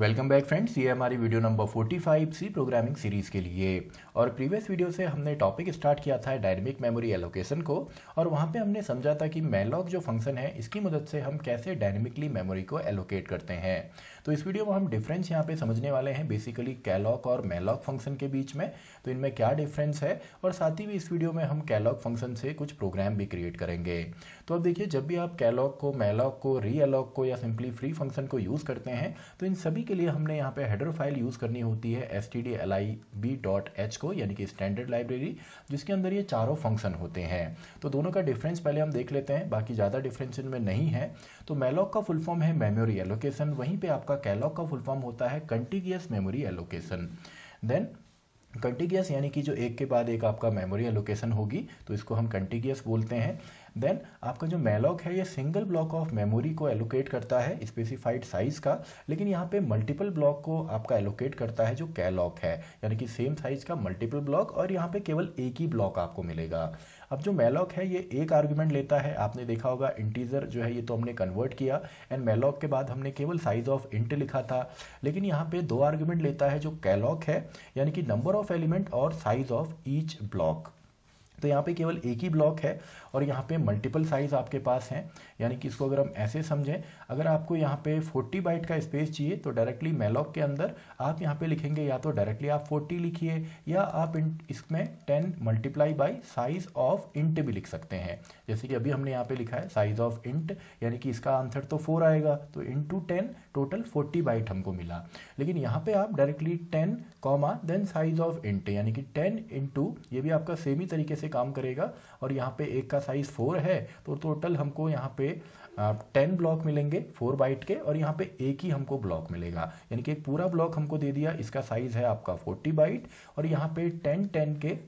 Welcome back friends, ये हमारी video number 45 C programming series के लिए। और प्रीवियस वीडियो से हमने टॉपिक स्टार्ट किया था डायनेमिक मेमोरी एलोकेशन को, और वहाँ पे हमने समझा था कि मैलॉक जो फंक्शन है इसकी मदद से हम कैसे डायनेमिकली मेमोरी को एलोकेट करते हैं। तो इस वीडियो में हम डिफरेंस यहाँ पे समझने वाले हैं बेसिकली कैलॉक और मैलॉक फंक्शन के बीच में, तो इनमें क्या डिफरेंस है, और साथ ही भी इस वीडियो में हम कैलॉक फंक्शन से कुछ प्रोग्राम भी क्रिएट करेंगे। तो अब देखिए, जब भी आप कैलॉक को, मैलॉक को, री अलॉक को या सिंपली फ्री फंक्शन को यूज़ करते हैं तो इन सभी के लिए हमने यहाँ पे हेडर फाइल यूज़ करनी होती है stdlib.h को, यानी कि स्टैंडर्ड लाइब्रेरी, जिसके अंदर ये चारों फंक्शन होते हैं। तो दोनों का डिफरेंस पहले हम देख लेते हैं, बाकी ज़्यादा डिफरेंस इनमें नहीं है। तो मैलॉक का फुल फॉर्म है मेमोरी एलोकेशन, वहीं पे आपका कैलॉक का फुल फॉर्म होता है कंटिगियस मेमोरी एलोकेशन। देन कंटिगियस यानी कि जो एक के बाद एक आपका मेमोरी एलोकेशन होगी, तो इसको हम कंटिगियस बोलते हैं। देन आपका जो मैलॉक है ये सिंगल ब्लॉक ऑफ मेमोरी को एलोकेट करता है स्पेसिफाइड साइज का, लेकिन यहाँ पे मल्टीपल ब्लॉक को आपका एलोकेट करता है जो कैलॉक है, यानी कि सेम साइज का मल्टीपल ब्लॉक, और यहाँ पे केवल एक ही ब्लॉक आपको मिलेगा। अब जो मैलॉक है ये एक आर्गुमेंट लेता है, आपने देखा होगा इंटीजर जो है ये तो हमने कन्वर्ट किया, एंड मैलॉक के बाद हमने केवल साइज ऑफ इंट लिखा था, लेकिन यहाँ पे दो आर्गुमेंट लेता है जो कैलॉक है, यानी कि नंबर ऑफ एलिमेंट और साइज ऑफ ईच ब्लॉक। तो यहाँ पे केवल एक ही ब्लॉक है और यहाँ पे मल्टीपल साइज आपके पास हैं, यानी कि इसको अगर हम ऐसे समझें, अगर आपको यहाँ पे 40 बाइट का स्पेस चाहिए तो डायरेक्टली मैलॉक के अंदर आप यहाँ पे लिखेंगे, या तो डायरेक्टली आप 40 लिखिए, या आप इसमें 10 multiply by size of int भी लिख सकते हैं। जैसे कि अभी हमने यहाँ पे लिखा है साइज ऑफ इंट, यानी कि इसका आंसर तो 4 आएगा, तो इंटू 10 टोटल 40 बाइट हमको मिला। लेकिन यहाँ पे आप directly 10 comma then size of int, यानी कि 10 इंटू, ये भी आपका सेम ही तरीके से काम करेगा, और यहाँ पे एक का साइज 4 है, तो टोटल हमको यहाँ पे 10 ब्लॉक मिलेंगे 4 बाइट के, और यहाँ पे एक ही हमको ब्लॉक मिलेगा, यानी कि एक पूरा ब्लॉक हमको दे दिया, इसका साइज है आपका 40 बाइट, और यहाँ पे 10 के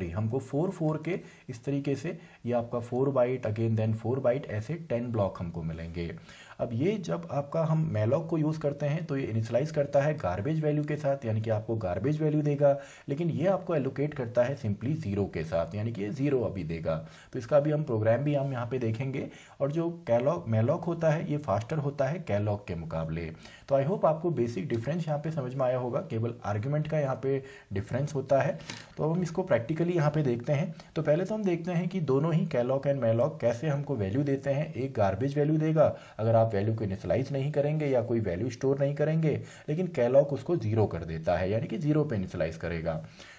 हमको 4 के इस तरीके से, ये आपका 4 बाइट अगेन देन 4 बाइट, ऐसे 10 ब्लॉक हमको मिलेंगे। अब ये जब आपका हम मैलॉक को यूज़ करते हैं तो ये इनिशियलाइज करता है गार्बेज वैल्यू के साथ, यानी कि आपको गार्बेज वैल्यू देगा, लेकिन ये आपको एलोकेट करता है सिंपली जीरो के साथ, यानी कि ये जीरो अभी देगा। तो इसका अभी हम प्रोग्राम भी हम यहाँ पे देखेंगे। और जो कैलॉक मैलॉक होता है ये फास्टर होता है कैलॉक के मुकाबले। तो आई होप आपको बेसिक डिफरेंस यहाँ पे समझ में आया होगा, केवल आर्ग्यूमेंट का यहाँ पे डिफरेंस होता है। तो अब हम इसको प्रैक्टिकली यहाँ पे देखते हैं। तो पहले तो हम देखते हैं कि दोनों ही कैलॉक एंड मैलॉक कैसे हमको वैल्यू देते हैं। एक गार्बेज वैल्यू देगा अगर आप वैल्यू को इनिशियलाइज नहीं करेंगे या कोई वैल्यू स्टोर नहीं करेंगे, लेकिन कैलॉक उसको जीरो कर देता है, यानी कि जीरो पे इनिशियलाइज करेगा।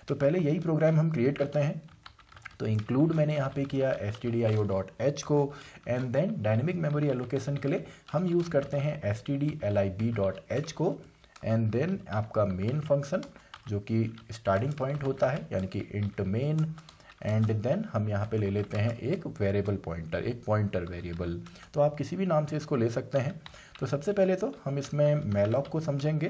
तो पहले यही प्रोग्राम हम क्रिएट करते हैं। तो इंक्लूड मैंने यहाँ पे किया stdio.h को, and then dynamic memory allocation के लिए हम यूज़ करते हैं stdlib.h को, एंड देन आपका मेन फंक्शन जो कि स्टार्टिंग पॉइंट होता है, यानी कि इंट मेन, एंड देन हम यहाँ पे ले लेते हैं एक वेरिएबल पॉइंटर, एक पॉइंटर वेरिएबल। तो आप किसी भी नाम से इसको ले सकते हैं। तो सबसे पहले तो हम इसमें मैलॉक को समझेंगे।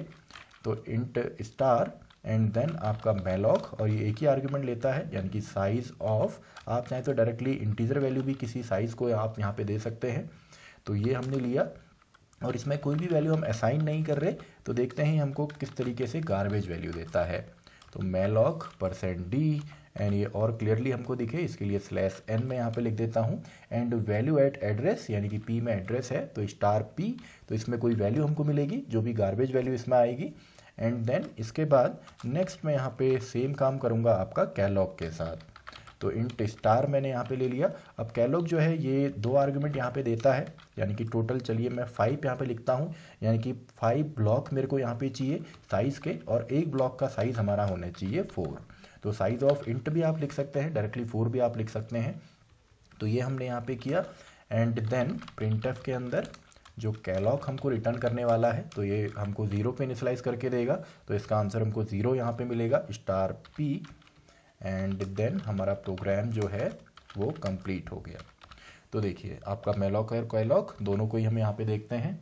तो इंट स्टार एंड देन आपका मैलॉक, और ये एक ही आर्ग्यूमेंट लेता है, यानी कि साइज ऑफ, आप चाहें तो डायरेक्टली इंटीजर वैल्यू भी किसी साइज को आप यहाँ पे दे सकते हैं। तो ये हमने लिया, और इसमें कोई भी वैल्यू हम असाइन नहीं कर रहे। तो देखते हैं हमको किस तरीके से गार्बेज वैल्यू देता है। तो मैलॉक %d, एंड ये और क्लियरली हमको दिखे इसके लिए /n में यहाँ पे लिख देता हूँ, एंड वैल्यू एट एड्रेस, यानी कि p में एड्रेस है तो *p, तो इसमें कोई वैल्यू हमको मिलेगी जो भी गार्बेज वैल्यू इसमें आएगी। एंड देन इसके बाद नेक्स्ट मैं यहाँ पे सेम काम करूँगा आपका कैलॉक के साथ। तो इंट स्टार मैंने यहाँ पे ले लिया। अब कैलॉक जो है ये दो आर्गुमेंट यहाँ पे देता है, यानी कि टोटल चलिए मैं 5 यहाँ पे लिखता हूँ, यानी कि 5 ब्लॉक मेरे को यहाँ पे चाहिए साइज़ के, और एक ब्लॉक का साइज़ हमारा होना चाहिए 4। तो साइज ऑफ इंट भी आप लिख सकते हैं, डायरेक्टली 4 भी आप लिख सकते हैं। तो ये हमने यहाँ पे किया, एंड देन प्रिंटफ के अंदर जो कैलॉक हमको रिटर्न करने वाला है, तो ये हमको 0 पे इनिशियलाइज करके देगा, तो इसका आंसर हमको 0 यहाँ पे मिलेगा *p, एंड देन हमारा प्रोग्राम जो है वो कंप्लीट हो गया। तो देखिए आपका मैलॉक और कैलॉक दोनों को ही हम यहाँ पे देखते हैं।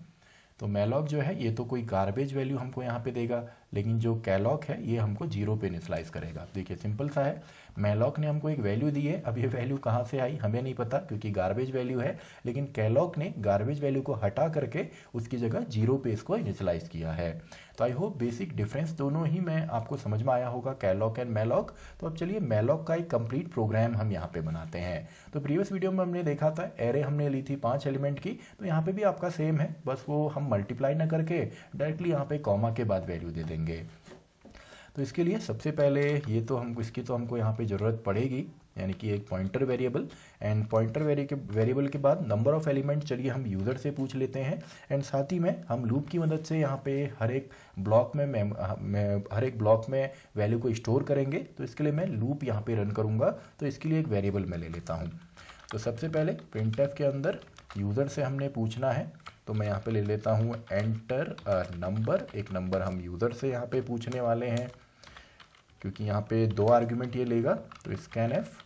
तो मैलॉक जो है ये तो कोई गार्बेज वैल्यू हमको यहाँ पे देगा, लेकिन जो कैलॉक है ये हमको 0 पे इनिशियलाइज करेगा। देखिए सिंपल सा है, मैलॉक ने हमको एक वैल्यू दी है, अब ये वैल्यू कहाँ से आई हमें नहीं पता क्योंकि गार्बेज वैल्यू है, लेकिन कैलॉक ने गार्बेज वैल्यू को हटा करके उसकी जगह 0 पे इसको इनिशियलाइज किया है। तो आई होप बेसिक डिफरेंस दोनों ही में आपको समझ में आया होगा, कैलॉक एंड मैलॉक। तो अब चलिए मैलॉक का एक कंप्लीट प्रोग्राम हम यहाँ पे बनाते हैं। तो प्रीवियस वीडियो में हमने देखा था एरे हमने ली थी 5 एलिमेंट की, तो यहाँ पे भी आपका सेम है, बस वो हम हम मल्टीप्लाई ना करके डायरेक्टली यहाँ पे कॉमा के बाद वैल्यू दे देंगे। तो इसके लिए सबसे पहले ये तो हमको इसकी तो हमको यहाँ पे ज़रूरत पड़ेगी, यानी कि एक pointer variable. And pointer variable के बाद नंबर ऑफ एलिमेंट चलिए हम यूज़र से पूछ लेते हैं। एंड साथ ही में हम लूप की मदद से यहाँ पे हर एक ब्लॉक में वैल्यू को स्टोर करेंगे। तो इसके लिए मैं लूप यहाँ पे रन करूँगा, तो इसके लिए एक वेरिएबल मैं ले लेता हूँ। तो सबसे पहले प्रिंटफ के अंदर यूज़र से हमने पूछना है, तो मैं यहाँ पे ले लेता हूँ एंटर नंबर। एक नंबर हम यूज़र से यहाँ पे पूछने वाले हैं, क्योंकि यहाँ पे 2 आर्ग्यूमेंट ये लेगा। तो scanf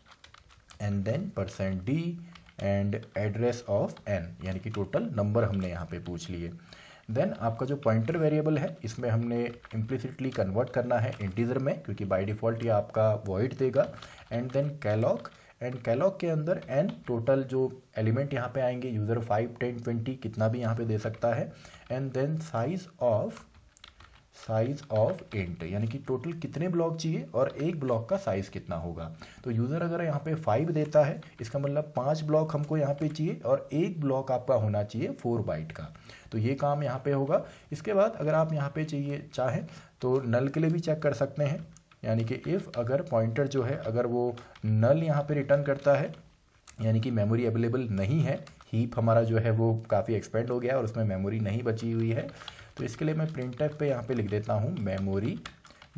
and then %d and address of n, यानी कि टोटल नंबर हमने यहाँ पे पूछ लिए। देन आपका जो पॉइंटर वेरिएबल है इसमें हमने इम्प्लिसिटली कन्वर्ट करना है इंटीजर में, क्योंकि बाय डिफ़ॉल्ट ये आपका वॉइड देगा। And then calloc, and calloc के अंदर n टोटल जो एलिमेंट यहाँ पे आएंगे, यूज़र 5, 10, 20 कितना भी यहाँ पे दे सकता है। And then size of int, यानी कि टोटल कितने ब्लॉक चाहिए और एक ब्लॉक का साइज़ कितना होगा। तो यूज़र अगर यहाँ पे 5 देता है, इसका मतलब 5 ब्लॉक हमको यहाँ पे चाहिए और एक ब्लॉक आपका होना चाहिए 4 बाइट का। तो ये काम यहाँ पे होगा। इसके बाद अगर आप यहाँ पे चाहें तो नल के लिए भी चेक कर सकते हैं, यानी कि इफ़ अगर पॉइंटर जो है अगर वो नल यहाँ पे रिटर्न करता है, यानी कि मेमोरी अवेलेबल नहीं है, हीप हमारा जो है वो काफ़ी एक्सपेंड हो गया और उसमें मेमोरी नहीं बची हुई है, तो इसके लिए मैं प्रिंटफ पे यहाँ पे लिख देता हूँ मेमोरी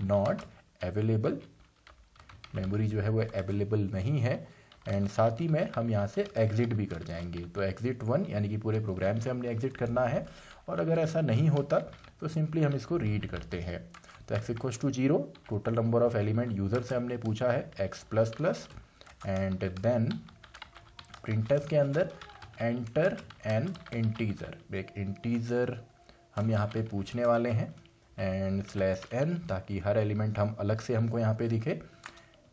नॉट अवेलेबल। मेमोरी जो है वो अवेलेबल नहीं है। एंड साथ ही में हम यहाँ से एग्ज़िट भी कर जाएंगे। तो एग्ज़िट 1, यानी कि पूरे प्रोग्राम से हमने एग्ज़िट करना है। और अगर ऐसा नहीं होता तो सिंपली हम इसको रीड करते हैं। तो x=0, total number of element user से हमने पूछा है x++। एंड देन प्रिंटफ के अंदर एंटर एन इंटीजर, एक इंटीजर हम यहाँ पे पूछने वाले हैं। एंड /n, ताकि हर एलिमेंट हम अलग से हमको यहाँ पे दिखे।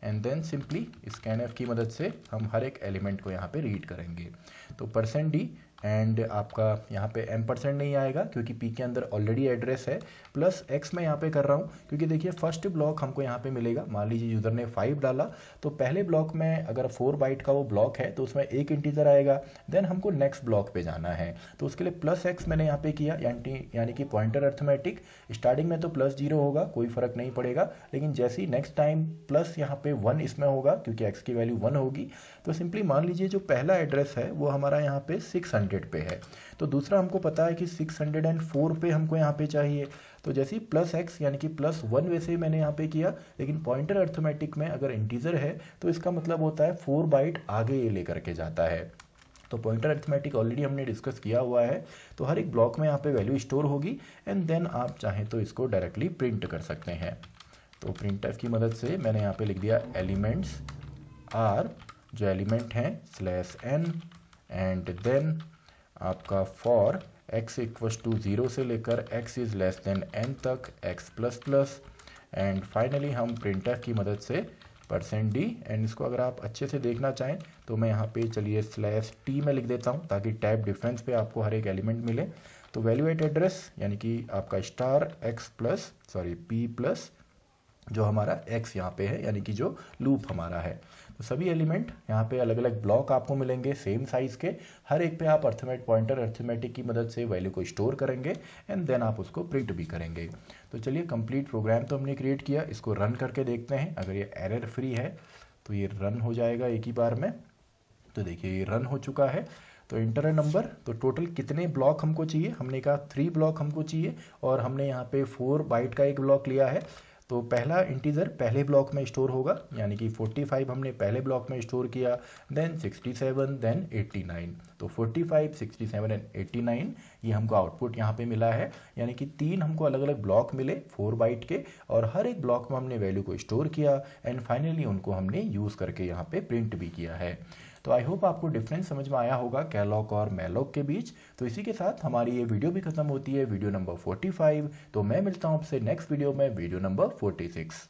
एंड देन सिंपली स्कैनफ की मदद से हम हर एक एलिमेंट को यहाँ पे रीड करेंगे। तो %d, एंड आपका यहाँ पे m% नहीं आएगा क्योंकि p के अंदर ऑलरेडी एड्रेस है, प्लस x मैं यहाँ पे कर रहा हूँ क्योंकि देखिए फर्स्ट ब्लॉक हमको यहाँ पे मिलेगा। मान लीजिए यूज़र ने 5 डाला, तो पहले ब्लॉक में अगर 4 बाइट का वो ब्लॉक है तो उसमें एक इंटीजर आएगा। देन हमको नेक्स्ट ब्लॉक पे जाना है, तो उसके लिए +x मैंने यहाँ पे किया, यानी कि पॉइंटर अर्थमेटिक। स्टार्टिंग में तो +0 होगा, कोई फ़र्क नहीं पड़ेगा, लेकिन जैसे ही नेक्स्ट टाइम प्लस यहाँ पे 1 इसमें होगा क्योंकि x की वैल्यू 1 होगी। तो सिंपली मान लीजिए जो पहला एड्रेस है वो हमारा यहाँ पे 600 पे है, तो दूसरा हमको पता है कि 604 पे हमको यहाँ पे चाहिए। तो जैसे ही +x यानी कि +1 वैसे ही मैंने यहाँ पे किया, लेकिन पॉइंटर अर्थमेटिक में अगर इंटीजर है तो इसका मतलब होता है 4 बाइट आगे ये लेकर के जाता है। तो पॉइंटर अर्थमेटिक ऑलरेडी हमने डिस्कस किया हुआ है, तो हर एक ब्लॉक में यहाँ पे वैल्यू स्टोर होगी। एंड देन आप चाहें तो इसको डायरेक्टली प्रिंट कर सकते हैं। तो प्रिंटफ की मदद से मैंने यहाँ पे लिख दिया एलिमेंट्स आर, जो एलिमेंट हैं /n, एंड देन आपका फॉर x=0 से लेकर x=n तक x++। एंड फाइनली हम प्रिंटफ की मदद से %d, एंड इसको अगर आप अच्छे से देखना चाहें तो मैं यहाँ पे चलिए /t में लिख देता हूँ ताकि टैब डिफरेंस पे आपको हर एक एलिमेंट मिले। तो वैल्यू एट एड्रेस यानी कि आपका p+ जो हमारा x यहाँ पे है, यानी कि जो लूप हमारा है। तो सभी एलिमेंट यहाँ पे अलग अलग ब्लॉक आपको मिलेंगे सेम साइज़ के, हर एक पे आप पॉइंटर अर्थमेटिक की मदद से वैल्यू को स्टोर करेंगे एंड देन आप उसको प्रिंट भी करेंगे। तो चलिए कंप्लीट प्रोग्राम तो हमने क्रिएट किया, इसको रन करके देखते हैं। अगर ये एरर फ्री है तो ये रन हो जाएगा एक ही बार में। तो देखिए ये रन हो चुका है। तो इंटर नंबर, तो टोटल कितने ब्लॉक हमको चाहिए, हमने कहा 3 ब्लॉक हमको चाहिए और हमने यहाँ पे 4 बाइट का एक ब्लॉक लिया है। तो पहला इंटीजर पहले ब्लॉक में स्टोर होगा, यानी कि 45 हमने पहले ब्लॉक में स्टोर किया, देन 67, देन 89। तो 45, 67 एंड 89 ये हमको आउटपुट यहाँ पे मिला है, यानी कि 3 हमको अलग अलग ब्लॉक मिले 4 बाइट के, और हर एक ब्लॉक में हमने वैल्यू को स्टोर किया एंड फाइनली उनको हमने यूज़ करके यहाँ पे प्रिंट भी किया है। तो आई होप आपको डिफरेंस समझ में आया होगा कैलॉग और मैलॉग के बीच। तो इसी के साथ हमारी ये वीडियो भी खत्म होती है, वीडियो नंबर 45। तो मैं मिलता हूँ आपसे नेक्स्ट वीडियो में, वीडियो नंबर 46।